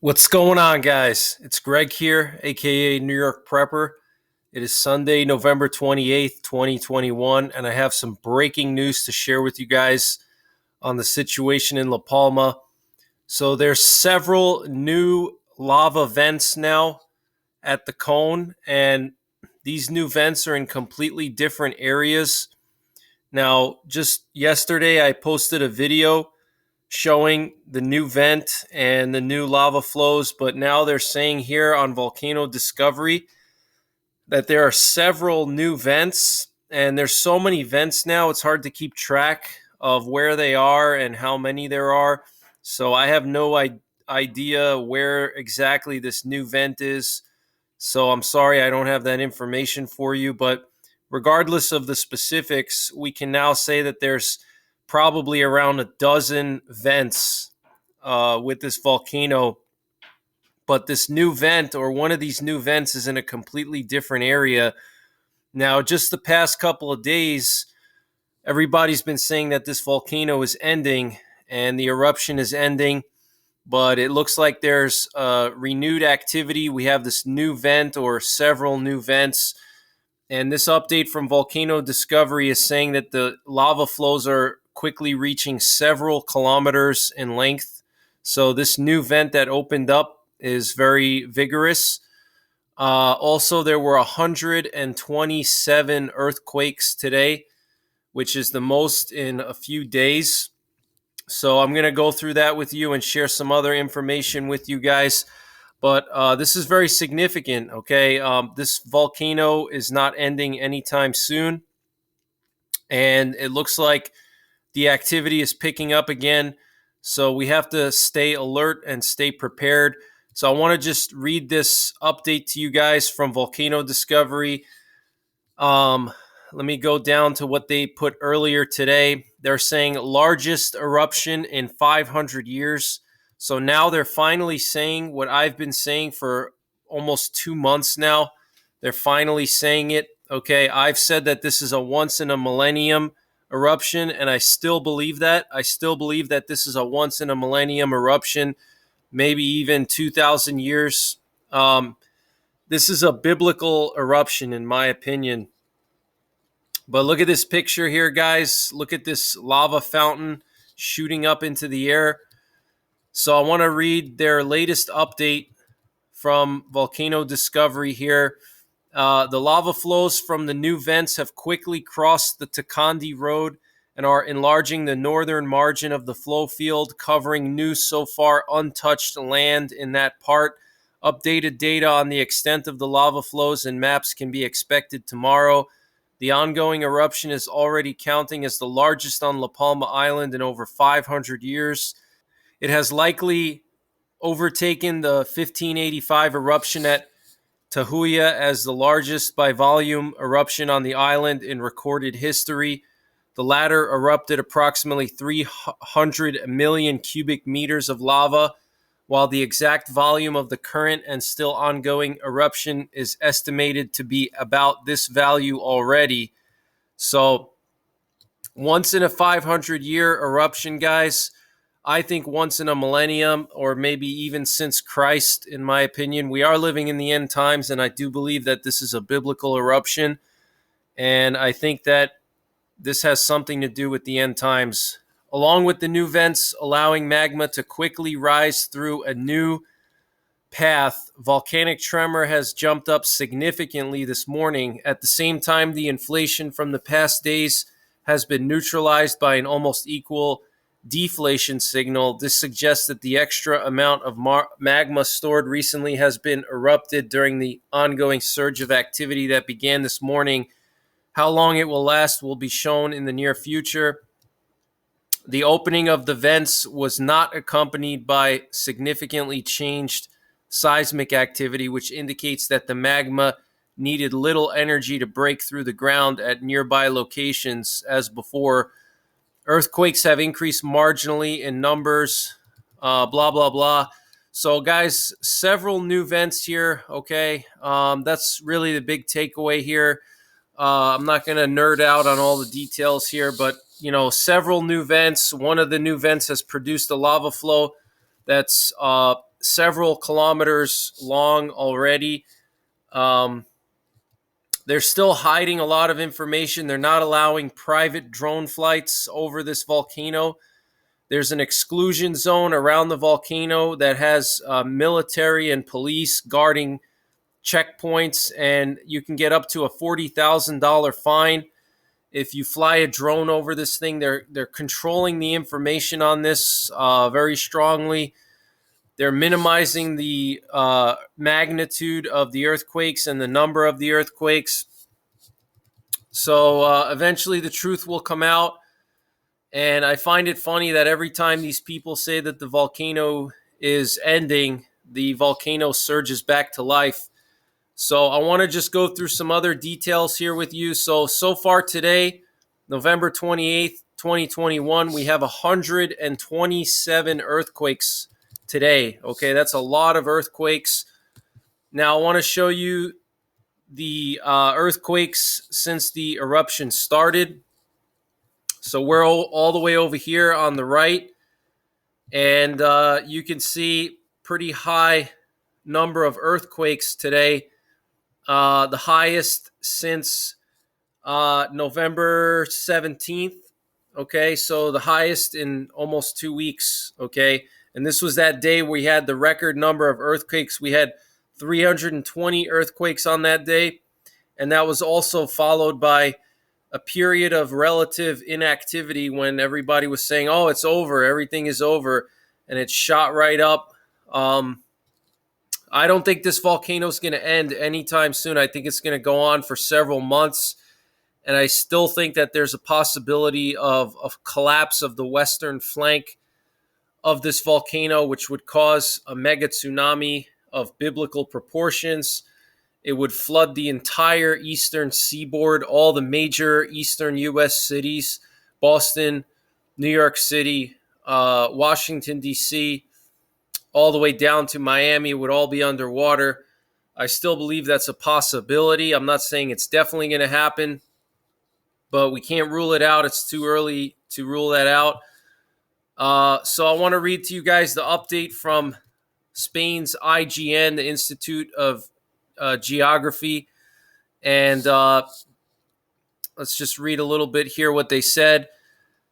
What's going on, guys? It's Greg here, aka New York Prepper. It is Sunday, November 28th, 2021, and I have some breaking news to share with you guys on the situation in La Palma. So there's several new lava vents now at the cone, and these new vents are in completely different areas. Now, just yesterday, I posted a video showing the new vent and the new lava flows, but now they're saying here on Volcano Discovery that there are several new vents, and there's so many vents now, it's hard to keep track of where they are and how many there are. So I have no idea where exactly this new vent is. So I'm sorry I don't have that information for you, but regardless of the specifics, we can now say that there's probably around a dozen vents with this volcano. But this new vent, or one of these new vents, is in a completely different area. Now, just the past couple of days, everybody's been saying that this volcano is ending and the eruption is ending, but it looks like there's renewed activity. We have this new vent or several new vents. And this update from Volcano Discovery is saying that the lava flows are quickly reaching several kilometers in length. So this new vent that opened up is very vigorous. Also, there were 127 earthquakes today, which is the most in a few days. So I'm going to go through that with you and share some other information with you guys. But this is very significant, okay? This volcano is not ending anytime soon. And it looks like the activity is picking up again. So we have to stay alert and stay prepared. So I want to just read this update to you guys from Volcano Discovery. Let me go down to what they put earlier today. They're saying largest eruption in 500 years. So now they're finally saying what I've been saying for almost 2 months now. They're finally saying it. Okay, I've said that this is a once in a millennium eruption, and I still believe that. I still believe that this is a once in a millennium eruption, maybe even 2,000 years. This is a biblical eruption, in my opinion. But look at this picture here, guys. Look at this lava fountain shooting up into the air. So I want to read their latest update from Volcano Discovery here. The lava flows from the new vents have quickly crossed the Takandi Road and are enlarging the northern margin of the flow field, covering new so far untouched land in that part. Updated data on the extent of the lava flows and maps can be expected tomorrow. The ongoing eruption is already counting as the largest on La Palma Island in over 500 years. It has likely overtaken the 1585 eruption at Tahuya as the largest by volume eruption on the island in recorded history. The latter erupted approximately 300 million cubic meters of lava, while the exact volume of the current and still ongoing eruption is estimated to be about this value already. So, once in a 500-year eruption, guys. I think once in a millennium, or maybe even since Christ, in my opinion. We are living in the end times, and I do believe that this is a biblical eruption. And I think that this has something to do with the end times. Along with the new vents allowing magma to quickly rise through a new path, volcanic tremor has jumped up significantly this morning. At the same time, the inflation from the past days has been neutralized by an almost equal deflation signal. This suggests that the extra amount of magma stored recently has been erupted during the ongoing surge of activity that began this morning. How long it will last will be shown in the near future. The opening of the vents was not accompanied by significantly changed seismic activity, which indicates that the magma needed little energy to break through the ground at nearby locations as before. Earthquakes have increased marginally in numbers, blah, blah, blah. So, guys, several new vents here, okay? That's really the big takeaway here. I'm not going to nerd out on all the details here, but, several new vents. One of the new vents has produced a lava flow that's several kilometers long already. They're still hiding a lot of information. They're not allowing private drone flights over this volcano. There's an exclusion zone around the volcano that has military and police guarding checkpoints, and you can get up to a $40,000 fine if you fly a drone over this thing. They're controlling the information on this very strongly. They're minimizing the magnitude of the earthquakes and the number of the earthquakes. So eventually the truth will come out. And I find it funny that every time these people say that the volcano is ending, the volcano surges back to life. So I want to just go through some other details here with you. So far today, November 28th, 2021, we have 127 earthquakes today. Okay, that's a lot of earthquakes. Now I want to show you the earthquakes since the eruption started. So we're all the way over here on the right, and you can see pretty high number of earthquakes today. The highest since November 17th. Okay, so the highest in almost 2 weeks. Okay, and this was that day we had the record number of earthquakes. We had 320 earthquakes on that day, and that was also followed by a period of relative inactivity when everybody was saying, oh, it's over, everything is over, and it shot right up. I don't think this volcano is going to end anytime soon. I think it's going to go on for several months, and I still think that there's a possibility of collapse of the western flank of this volcano, which would cause a mega tsunami of biblical proportions. It would flood the entire eastern seaboard, all the major eastern U.S. cities, Boston, New York City, Washington, D.C., all the way down to Miami would all be underwater. I still believe that's a possibility. I'm not saying it's definitely going to happen, but we can't rule it out. It's too early to rule that out. So I want to read to you guys the update from Spain's IGN, the Institute of Geography. And let's just read a little bit here what they said.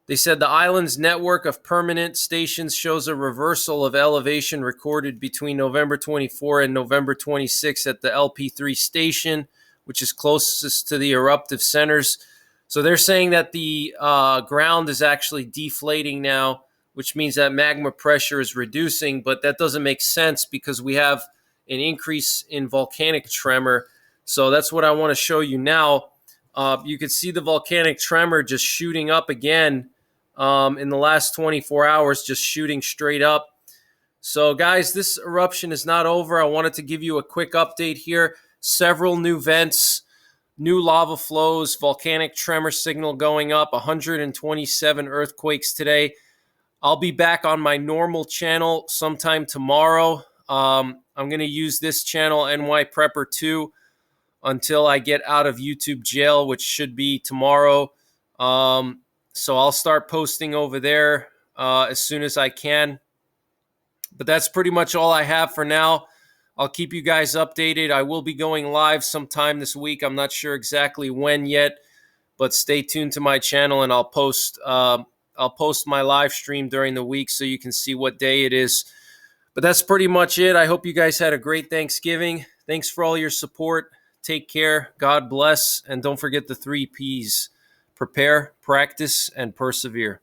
They said the island's network of permanent stations shows a reversal of elevation recorded between November 24 and November 26 at the LP3 station, which is closest to the eruptive centers. So they're saying that the ground is actually deflating now, which means that magma pressure is reducing, but that doesn't make sense because we have an increase in volcanic tremor. So that's what I want to show you now. You can see the volcanic tremor just shooting up again in the last 24 hours, just shooting straight up. So guys, this eruption is not over. I wanted to give you a quick update here. Several new vents, new lava flows, volcanic tremor signal going up, 127 earthquakes today. I'll be back on my normal channel sometime tomorrow. I'm going to use this channel, NY Prepper 2, until I get out of YouTube jail, which should be tomorrow. So I'll start posting over there as soon as I can. But that's pretty much all I have for now. I'll keep you guys updated. I will be going live sometime this week. I'm not sure exactly when yet, but stay tuned to my channel, and I'll post my live stream during the week so you can see what day it is. But that's pretty much it. I hope you guys had a great Thanksgiving. Thanks for all your support. Take care. God bless. And don't forget the 3 Ps: prepare, practice, and persevere.